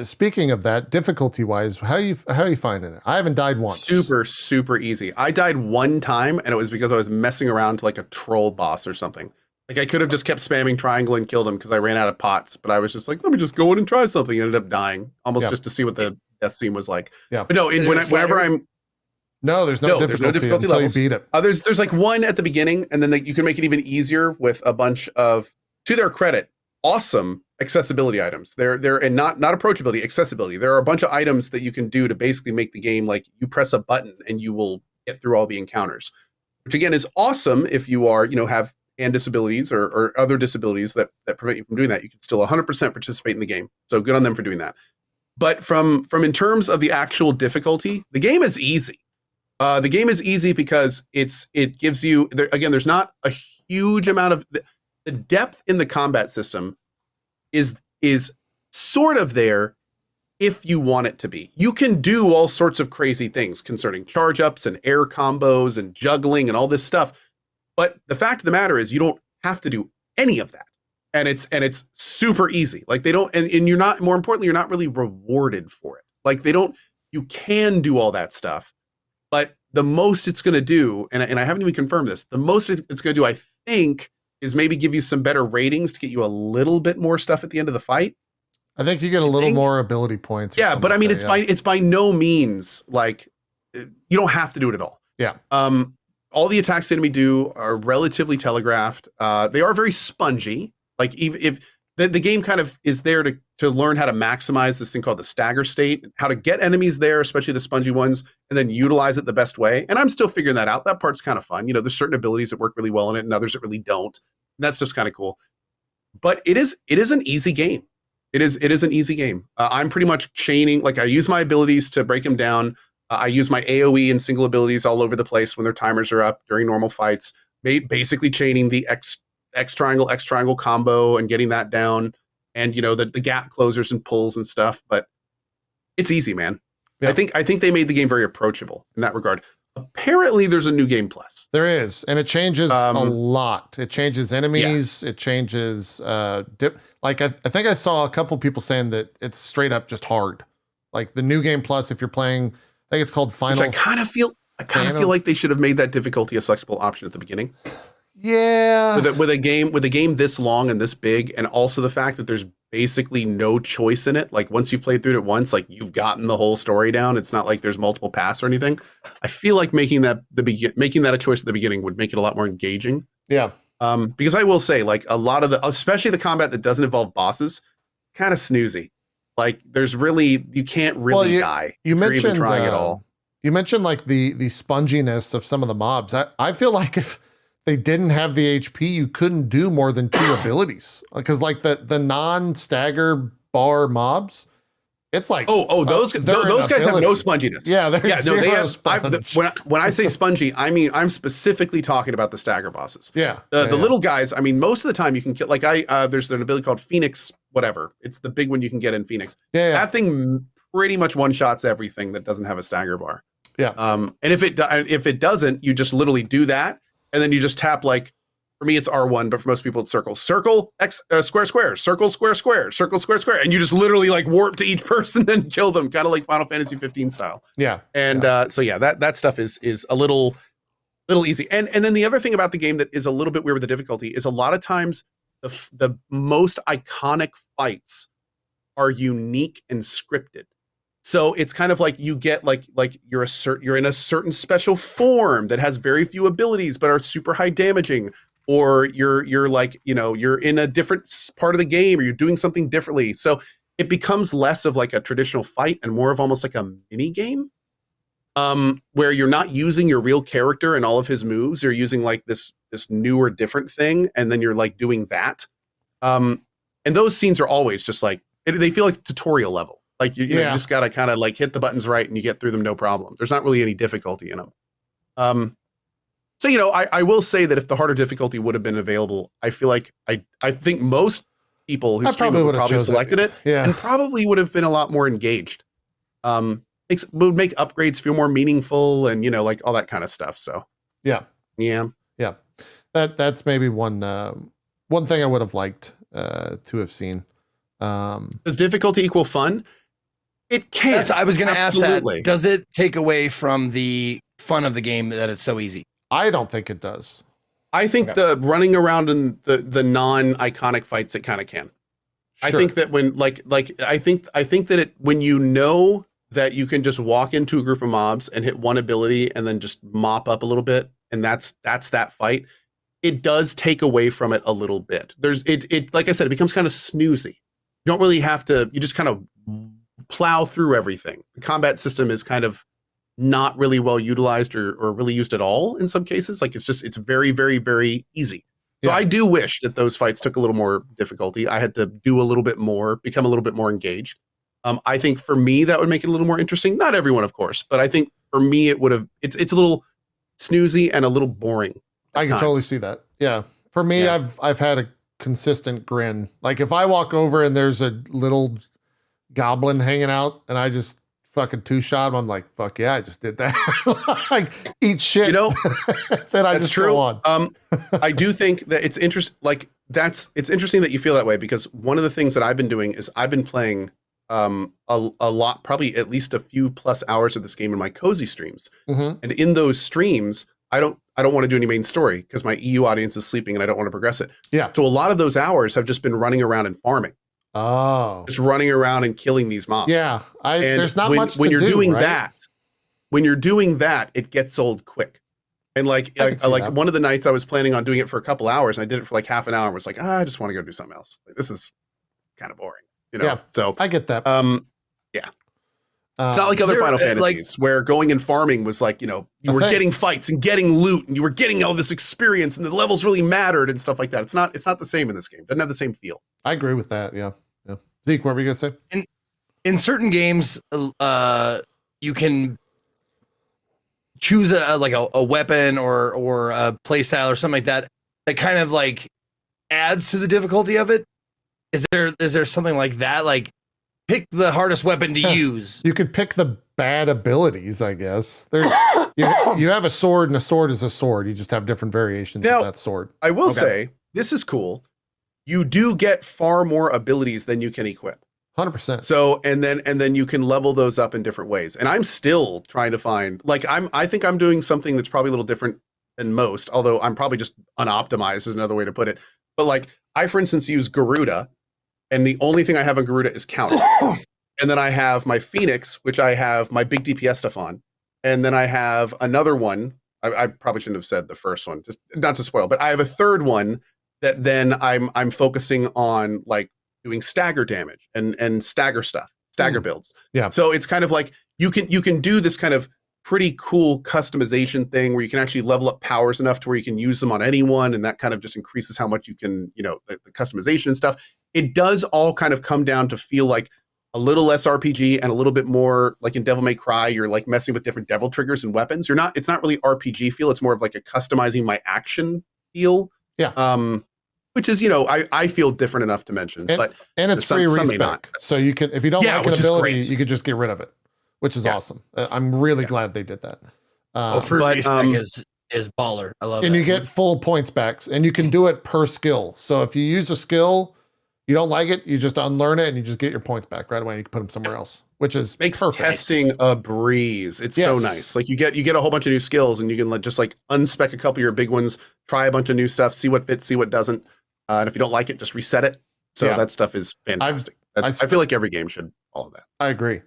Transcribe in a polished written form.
Speaking of that, difficulty-wise, how you finding it? I haven't died once. Super, super easy. I died one time, and it was because I was messing around to like a troll boss or something. Like I could have just kept spamming triangle and killed him because I ran out of pots, but I was just like, let me just go in and try something. Ended up dying almost just to see what the death scene was like. Yeah. But no, whenever I'm no, there's no difficulty until levels. You beat it. There's like one at the beginning, and then you can make it even easier with a bunch of, to their credit, awesome accessibility items. They're and not approachability, accessibility. There are a bunch of items that you can do to basically make the game like you press a button and you will get through all the encounters, which again is awesome if you are, have hand disabilities or other disabilities that prevent you from doing that. You can still 100% participate in the game. So good on them for doing that. But from in terms of the actual difficulty, the game is easy. The game is easy because it gives you, again, there's not a huge amount of the depth in the combat system is sort of there if you want it to be. You can do all sorts of crazy things concerning charge ups and air combos and juggling and all this stuff. But the fact of the matter is you don't have to do any of that. And it's super easy. Like they don't, and you're not, more importantly, you're not really rewarded for it. Like you can do all that stuff, but the most it's going to do, and I haven't even confirmed this, the most it's going to do, I think, is maybe give you some better ratings to get you a little bit more stuff at the end of the fight. I think you get a little more ability points. Yeah, but I mean, it's by no means like you don't have to do it at all. Yeah. All the attacks the enemy do are relatively telegraphed. They are very spongy. Like even if the game kind of is there to learn how to maximize this thing called the stagger state, how to get enemies there, especially the spongy ones, and then utilize it the best way. And I'm still figuring that out. That part's kind of fun. There's certain abilities that work really well in it and others that really don't. And that's just kind of cool. But it is an easy game. It is an easy game. I'm pretty much chaining, like I use my abilities to break them down. I use my AoE and single abilities all over the place when their timers are up during normal fights, basically chaining the X triangle combo and getting that down, and the gap closers and pulls and stuff. But it's easy, man. Yeah. I think they made the game very approachable in that regard. Apparently there's a new game plus. There is, and it changes a lot. It changes enemies. Yeah. It changes like I think I saw a couple people saying that it's straight up just hard. Like the new game plus, if you're playing, I think it's called Final. Which I kind of feel like they should have made that difficulty a selectable option at the beginning. Yeah. With a game this long and this big, and also the fact that there's basically no choice in it. Like once you've played through it once, like you've gotten the whole story down. It's not like there's multiple paths or anything. I feel like making that a choice at the beginning would make it a lot more engaging. Yeah. Because I will say, like a lot of especially the combat that doesn't involve bosses, kind of snoozy. Like there's really, you can't really die. You mentioned even trying at all. You mentioned like the sponginess of some of the mobs. I feel like if they didn't have the HP, you couldn't do more than 2 abilities. Because like the non-stagger bar mobs, it's like those guys have no sponginess. Yeah, they have. When I say spongy, I mean I'm specifically talking about the stagger bosses. Yeah, the little guys. I mean, most of the time you can kill. Like there's an ability called Phoenix, whatever. It's the big one you can get in Phoenix. Yeah. That thing pretty much one shots everything that doesn't have a stagger bar. Yeah. And if it doesn't, you just literally do that. And then you just tap, like, for me, it's R1, but for most people, it's circle, X, square, circle, square, circle, square. And you just literally like warp to each person and kill them, kind of like Final Fantasy 15 style. Yeah. And so yeah, that stuff is a little easy. And then the other thing about the game that is a little bit weird with the difficulty is a lot of times the most iconic fights are unique and scripted. So it's kind of like you get like you're in a certain special form that has very few abilities but are super high damaging, or you're like, you're in a different part of the game, or you're doing something differently. So it becomes less of like a traditional fight and more of almost like a mini game, where you're not using your real character and all of his moves. You're using like this new or different thing, and then you're like doing that. And those scenes are always just like, they feel like tutorial level. Like you just gotta kind of like hit the buttons right and you get through them no problem. There's not really any difficulty in them. So I will say that if the harder difficulty would have been available, I feel like I think most people who stream it would probably selected it, and probably would have been a lot more engaged. Would make upgrades feel more meaningful, and like all that kind of stuff. So yeah. That's maybe one thing I would have liked to have seen. Does difficulty equal fun? It can. I was going to ask that. Absolutely. Does it take away from the fun of the game that it's so easy? I don't think it does. I think the running around in the non-iconic fights, it kind of can. Sure. I think that when I think that when you know that you can just walk into a group of mobs and hit one ability and then just mop up a little bit, and that's that fight, it does take away from it a little bit. It like I said, it becomes kind of snoozy. You don't really have to, you just kind of plow through everything. The combat system is kind of not really well utilized or really used at all in some cases. Like it's very, very, very easy. So I do wish that those fights took a little more difficulty. I had to do a little bit more, become a little bit more engaged. I think for me, that would make it a little more interesting. Not everyone, of course, but I think for me, it would have, it's a little snoozy and a little boring. I can totally see that. Yeah. For me, I've had a consistent grin. Like if I walk over and there's a little goblin hanging out and I just fucking two-shot him, I'm like, fuck yeah, I just did that. Like eat shit. You know, then I that's just true. go on. I do think that it's interesting. Like it's interesting that you feel that way, because one of the things that I've been doing is I've been playing a lot, probably at least a few plus hours of this game in my cozy streams. And in those streams, I don't want to do any main story because my EU audience is sleeping and I don't want to progress it. Yeah. So a lot of those hours have just been running around and farming. Oh. Just running around and killing these mobs. Yeah. There's not much when to you're do, doing right? that. When you're doing that, it gets old quick. And like one of the nights I was planning on doing it for a couple hours, and I did it for like half an hour and was like, I just want to go do something else. Like, this is kind of boring, you know? Yeah, so I get that. Yeah. It's not like other Final Fantasies where going and farming was like, you were getting fights and getting loot and you were getting all this experience and the levels really mattered and stuff like that. It's not the same in this game. It doesn't have the same feel. I agree with that. Yeah. Yeah. Zeke, what were you gonna say? In certain games, you can choose a weapon or a play style or something like that kind of like adds to the difficulty of it. Is there something like that? Like pick the hardest weapon to use. You could pick the bad abilities, I guess. There's you have a sword, and a sword is a sword. You just have different variations of that sword. I will say, this is cool. You do get far more abilities than you can equip. 100%. So, and then you can level those up in different ways. And I'm still trying to find, like, I think I'm doing something that's probably a little different than most, although I'm probably just unoptimized is another way to put it. But like, I, for instance, use Garuda, and the only thing I have on Garuda is counter. And then I have my Phoenix, which I have my big DPS stuff on. And then I have another one. I probably shouldn't have said the first one, just not to spoil, but I have a third one that then I'm focusing on, like doing stagger damage and stagger stuff, stagger builds. Yeah. So it's kind of like you can do this kind of pretty cool customization thing where you can actually level up powers enough to where you can use them on anyone, and that kind of just increases how much you can, the customization and stuff. It does all kind of come down to feel like a little less RPG and a little bit more like in Devil May Cry, you're like messing with different devil triggers and weapons. It's not really RPG feel. It's more of like a customizing my action feel. Yeah. Which is, I feel different enough to mention, but it's free respec. So you can, if you don't like an ability, you could just get rid of it, which is awesome. I'm really glad they did that. Free respec is baller. I love it. And you get full points back, and you can do it per skill. So if you use a skill, you don't like it, you just unlearn it and you just get your points back right away and you can put them somewhere else, which is makes perfect. Testing a breeze. It's so nice. Like you get a whole bunch of new skills and you can just like unspec a couple of your big ones, try a bunch of new stuff, see what fits, see what doesn't. And if you don't like it, just reset it. So that stuff is fantastic. I feel like every game should all of that. I agree.